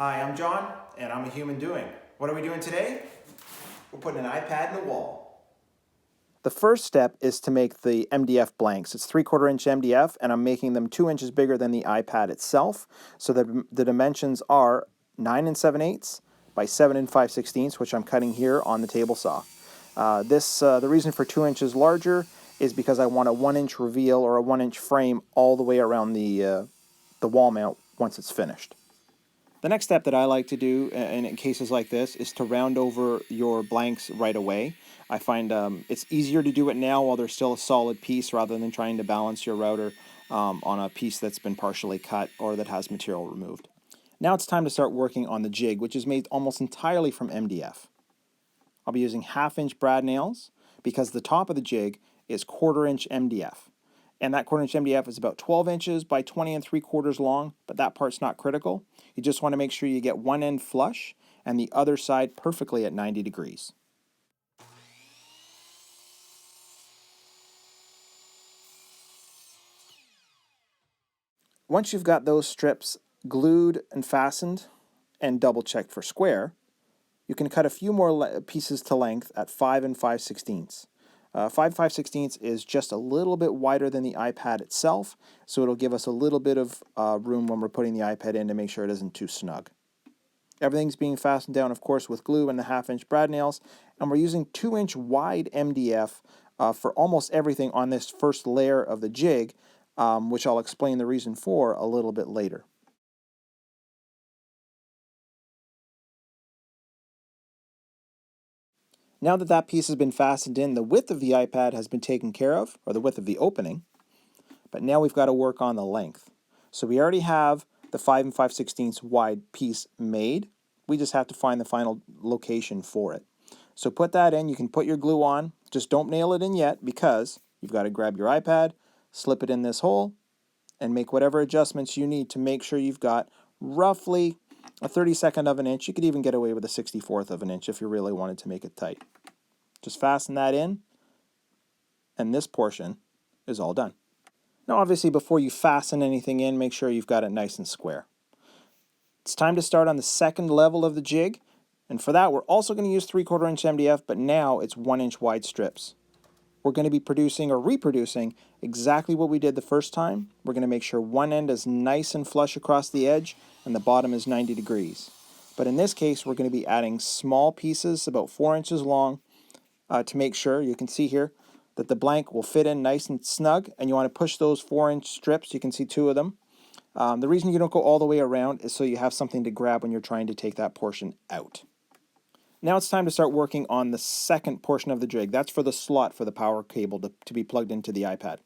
Hi, I'm John, and I'm a human doing. What are we doing today? We're putting an iPad in the wall. The first step is to make the MDF blanks. It's 3/4 inch MDF, and I'm making them 2 inches bigger than the iPad itself. So the dimensions are 9 7/8 by 7 5/16, which I'm cutting here on the table saw. The reason for 2 inches larger is because I want a 1-inch reveal or a 1-inch frame all the way around the wall mount once it's finished. The next step that I like to do in cases like this is to round over your blanks right away. I find it's easier to do it now while there's still a solid piece rather than trying to balance your router on a piece that's been partially cut or that has material removed. Now it's time to start working on the jig, which is made almost entirely from MDF. I'll be using 1/2-inch brad nails because the top of the jig is 1/4 inch MDF. And that 1/4 inch MDF is about 12 inches by 20 3/4 long, but that part's not critical. You just want to make sure you get one end flush and the other side perfectly at 90 degrees. Once you've got those strips glued and fastened and double checked for square, you can cut a few more pieces to length at 5 5/16. 5 5/16 is just a little bit wider than the iPad itself, so it'll give us a little bit of room when we're putting the iPad in to make sure it isn't too snug. Everything's being fastened down, of course, with glue and the 1/2-inch brad nails, and we're using 2-inch wide MDF for almost everything on this first layer of the jig, which I'll explain the reason for a little bit later. Now that that piece has been fastened in, the width of the iPad has been taken care of, or the width of the opening, but now we've got to work on the length. So we already have the 5 5/16 wide piece made. We just have to find the final location for it. So put that in. You can put your glue on. Just don't nail it in yet because you've got to grab your iPad, slip it in this hole, and make whatever adjustments you need to make sure you've got roughly a 32nd of an inch. You could even get away with a 64th of an inch if you really wanted to make it tight. Just fasten that in, and this portion is all done. Now, obviously, before you fasten anything in, make sure you've got it nice and square. It's time to start on the second level of the jig, and for that, we're also going to use 3/4 inch MDF, but now it's 1-inch wide strips. We're going to be producing or reproducing exactly what we did the first time. We're going to make sure one end is nice and flush across the edge, and the bottom is 90 degrees. But in this case, we're going to be adding small pieces, about 4 inches long, to make sure, you can see here, that the blank will fit in nice and snug, and you want to push those 4-inch strips. You can see 2 of them. The reason you don't go all the way around is so you have something to grab when you're trying to take that portion out. Now it's time to start working on the second portion of the jig. That's for the slot for the power cable to be plugged into the iPad.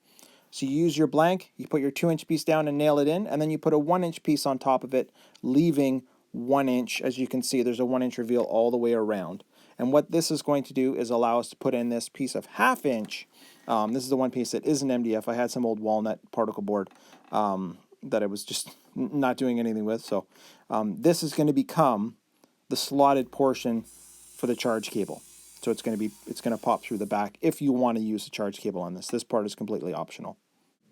So you use your blank, you put your 2-inch piece down and nail it in, and then you put a 1-inch piece on top of it, leaving 1 inch. As you can see, there's a 1-inch reveal all the way around. And what this is going to do is allow us to put in this piece of 1/2 inch. This is the one piece that isn't MDF. I had some old walnut particle board that I was just not doing anything with. So this is going to become the slotted portion for the charge cable. So it's going to pop through the back if you want to use the charge cable on this. This part is completely optional.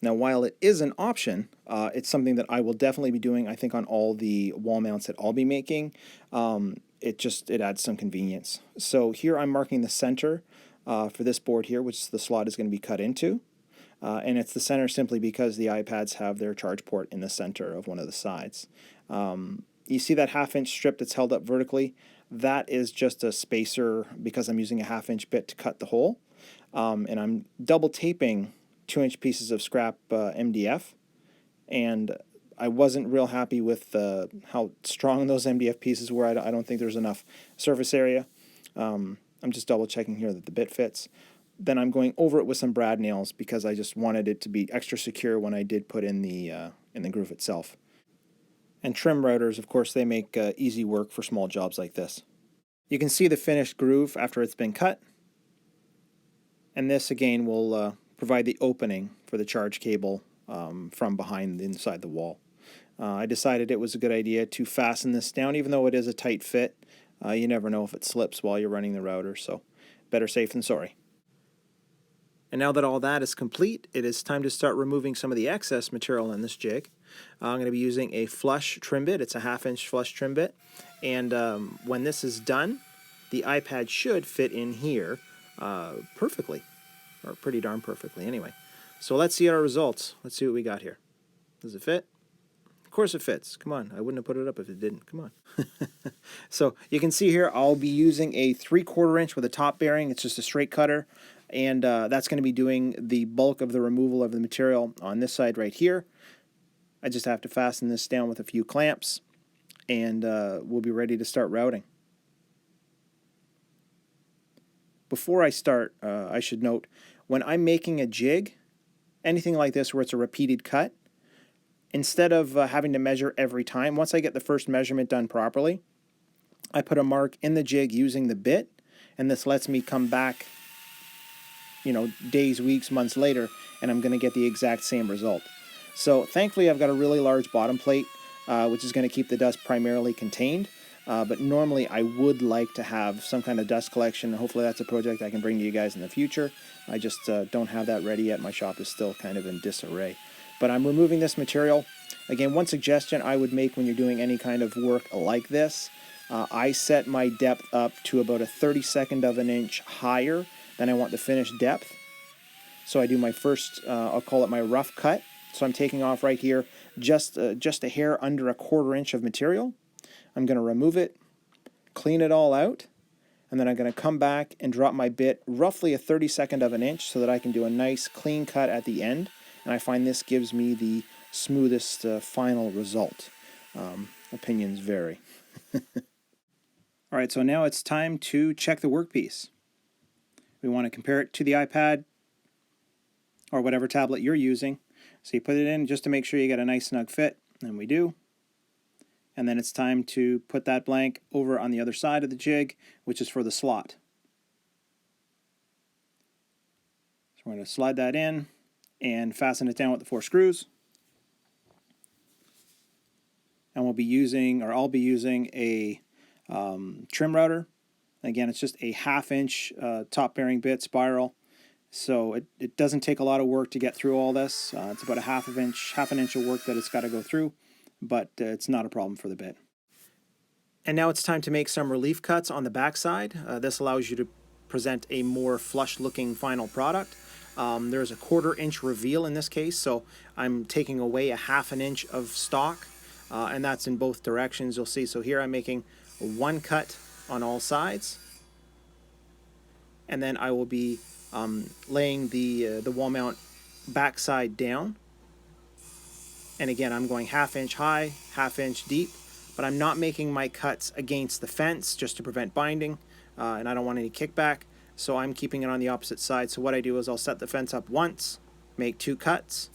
Now, while it is an option, it's something that I will definitely be doing, I think, on all the wall mounts that I'll be making. It adds some convenience. So here I'm marking the center for this board here, which the slot is going to be cut into. And it's the center simply because the iPads have their charge port in the center of one of the sides. You see that 1/2 inch strip that's held up vertically? That is just a spacer because I'm using a 1/2 inch bit to cut the hole. And I'm double taping 2-inch pieces of scrap MDF. And I wasn't real happy with how strong those MDF pieces were. I don't think there's enough surface area. I'm just double checking here that the bit fits. Then I'm going over it with some brad nails because I just wanted it to be extra secure when I did put in the groove itself. And trim routers, of course, they make easy work for small jobs like this. You can see the finished groove after it's been cut. And this, again, will provide the opening for the charge cable from behind inside the wall. I decided it was a good idea to fasten this down, even though it is a tight fit. You never know if it slips while you're running the router, so better safe than sorry. And now that all that is complete, it is time to start removing some of the excess material in this jig. I'm going to be using a flush trim bit. It's a 1/2 inch flush trim bit. And when this is done, the iPad should fit in here perfectly, or pretty darn perfectly anyway. So let's see our results. Let's see what we got here. Does it fit? Of course it fits. Come on, I wouldn't have put it up if it didn't. Come on. So you can see here I'll be using a 3/4 inch with a top bearing. It's just a straight cutter, and that's going to be doing the bulk of the removal of the material on this side right here. I just have to fasten this down with a few clamps, and we'll be ready to start routing. Before I start, I should note, when I'm making a jig, anything like this where it's a repeated cut, instead of having to measure every time, once I get the first measurement done properly, I put a mark in the jig using the bit, and this lets me come back, you know, days, weeks, months later, and I'm going to get the exact same result. So thankfully I've got a really large bottom plate, which is going to keep the dust primarily contained. But normally I would like to have some kind of dust collection. Hopefully that's a project I can bring to you guys in the future. I just don't have that ready yet. My shop is still kind of in disarray. But I'm removing this material. Again, one suggestion I would make when you're doing any kind of work like this, I set my depth up to about a 32nd of an inch higher than I want the finished depth. So I do my first, I'll call it my rough cut. So I'm taking off right here just a hair under a 1/4 inch of material. I'm going to remove it, clean it all out, and then I'm going to come back and drop my bit roughly a 32nd of an inch so that I can do a nice clean cut at the end. And I find this gives me the smoothest final result. Opinions vary. All right, so now it's time to check the workpiece. We want to compare it to the iPad or whatever tablet you're using. So you put it in just to make sure you get a nice snug fit, and we do. And then it's time to put that blank over on the other side of the jig, which is for the slot. So we're going to slide that in and fasten it down with the 4 screws. And we'll be using, or I'll be using, a trim router. Again, it's just a 1/2 inch top bearing bit spiral. So it doesn't take a lot of work to get through all this. It's about a half an inch of work that it's got to go through, but it's not a problem for the bit. And now it's time to make some relief cuts on the back side. This allows you to present a more flush looking final product. There's a 1/4 inch reveal in this case, so I'm taking away a 1/2 inch of stock, and that's in both directions, you'll see. So here I'm making one cut on all sides, and then I will be laying the wall mount backside down. And again, I'm going 1/2 inch high, 1/2 inch deep, but I'm not making my cuts against the fence just to prevent binding, and I don't want any kickback, so I'm keeping it on the opposite side. So what I do is I'll set the fence up once, make 2 cuts,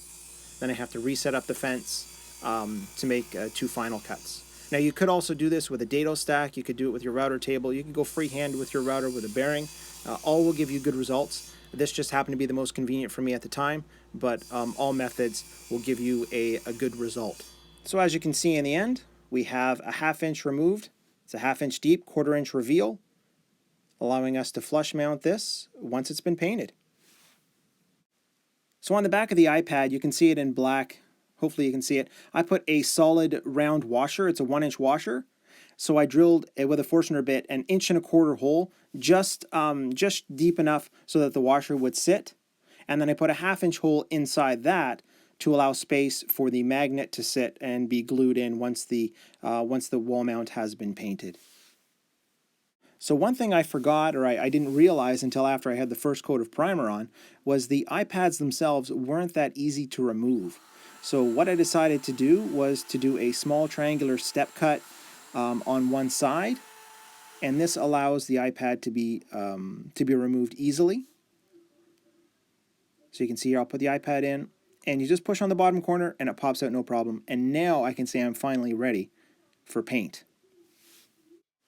then I have to reset up the fence to make 2 final cuts. Now you could also do this with a dado stack, you could do it with your router table, you could go freehand with your router with a bearing. All will give you good results. This just happened to be the most convenient for me at the time, but all methods will give you a good result. So as you can see in the end, we have a 1/2 inch removed. It's a 1/2 inch deep, 1/4 inch reveal, allowing us to flush mount this once it's been painted. So on the back of the iPad, you can see it in black. Hopefully you can see it. I put a solid round washer. It's a 1 inch washer. So I drilled with a Forstner bit an 1.25 inch hole, just deep enough so that the washer would sit. And then I put a 1/2 inch hole inside that to allow space for the magnet to sit and be glued in once the wall mount has been painted. So one thing I forgot, or I didn't realize until after I had the first coat of primer on, was the iPads themselves weren't that easy to remove. So what I decided to do was to do a small triangular step cut on one side, and this allows the iPad to be removed easily. So you can see here, I'll put the iPad in, and you just push on the bottom corner, and it pops out no problem. And now I can say I'm finally ready for paint.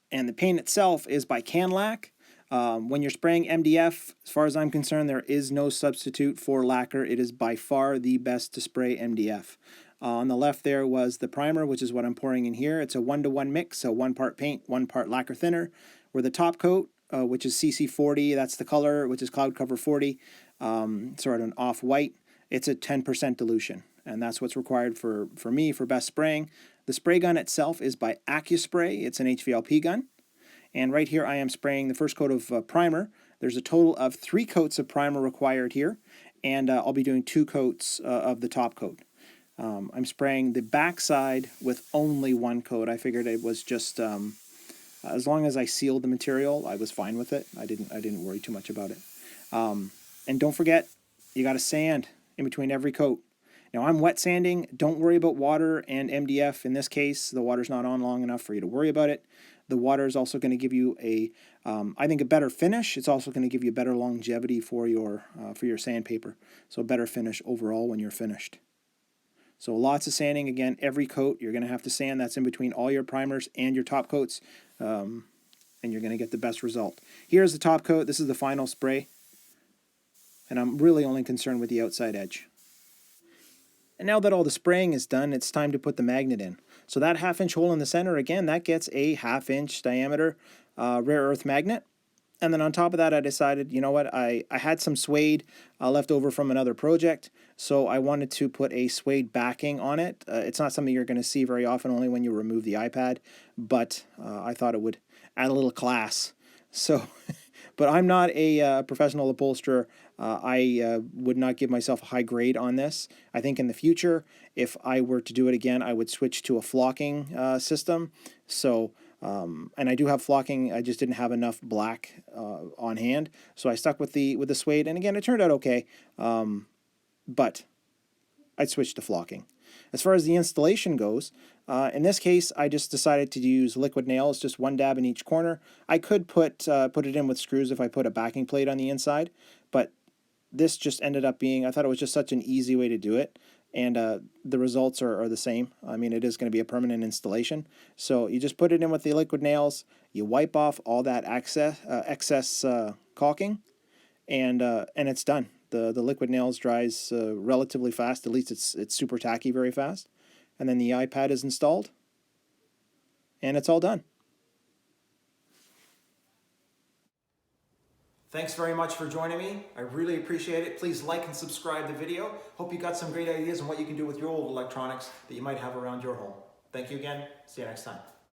And the paint itself is by Canlac. When you're spraying MDF, as far as I'm concerned, there is no substitute for lacquer. It is by far the best to spray MDF. On the left there was the primer, which is what I'm pouring in here. It's a 1-to-1 mix, so 1 part paint, 1 part lacquer thinner. Where the top coat, which is CC40, that's the color, which is Cloud Cover 40, sort of an off-white, it's a 10% dilution. and that's what's required for me for best spraying. The spray gun itself is by AccuSpray. It's an HVLP gun. And right here I am spraying the first coat of primer. There's a total of 3 coats of primer required here, and I'll be doing 2 coats of the top coat. I'm spraying the back side with only 1 coat. I figured it was just as long as I sealed the material, I was fine with it. I didn't worry too much about it. And don't forget, you got to sand in between every coat. Now I'm wet sanding. Don't worry about water and MDF. In this case, the water's not on long enough for you to worry about it. The water is also going to give you I think, a better finish. It's also going to give you better longevity for your sandpaper. So a better finish overall when you're finished. So lots of sanding. Again, every coat you're going to have to sand. That's in between all your primers and your top coats, and you're going to get the best result. Here's the top coat. This is the final spray, and I'm really only concerned with the outside edge. And now that all the spraying is done, it's time to put the magnet in. So that 1/2-inch hole in the center, again, that gets a 1/2-inch diameter rare earth magnet. And then on top of that, I decided, you know what, I had some suede left over from another project, so I wanted to put a suede backing on it. It's not something you're going to see very often, only when you remove the iPad, but I thought it would add a little class. So, but I'm not a professional upholsterer. I would not give myself a high grade on this. I think in the future, if I were to do it again, I would switch to a flocking system. So, and I do have flocking. I just didn't have enough black on hand, so I stuck with the suede. And again, it turned out okay, but I'd switch to flocking. As far as the installation goes, in this case, I just decided to use liquid nails, just 1 dab in each corner. I could put it in with screws if I put a backing plate on the inside, but this just ended up being, I thought it was just such an easy way to do it, and the results are the same. I mean, it is going to be a permanent installation. So you just put it in with the liquid nails, you wipe off all that excess caulking, and it's done. The liquid nails dries relatively fast. At least it's super tacky very fast. And then the iPad is installed, and it's all done. Thanks very much for joining me. I really appreciate it. Please like and subscribe the video. Hope you got some great ideas on what you can do with your old electronics that you might have around your home. Thank you again. See you next time.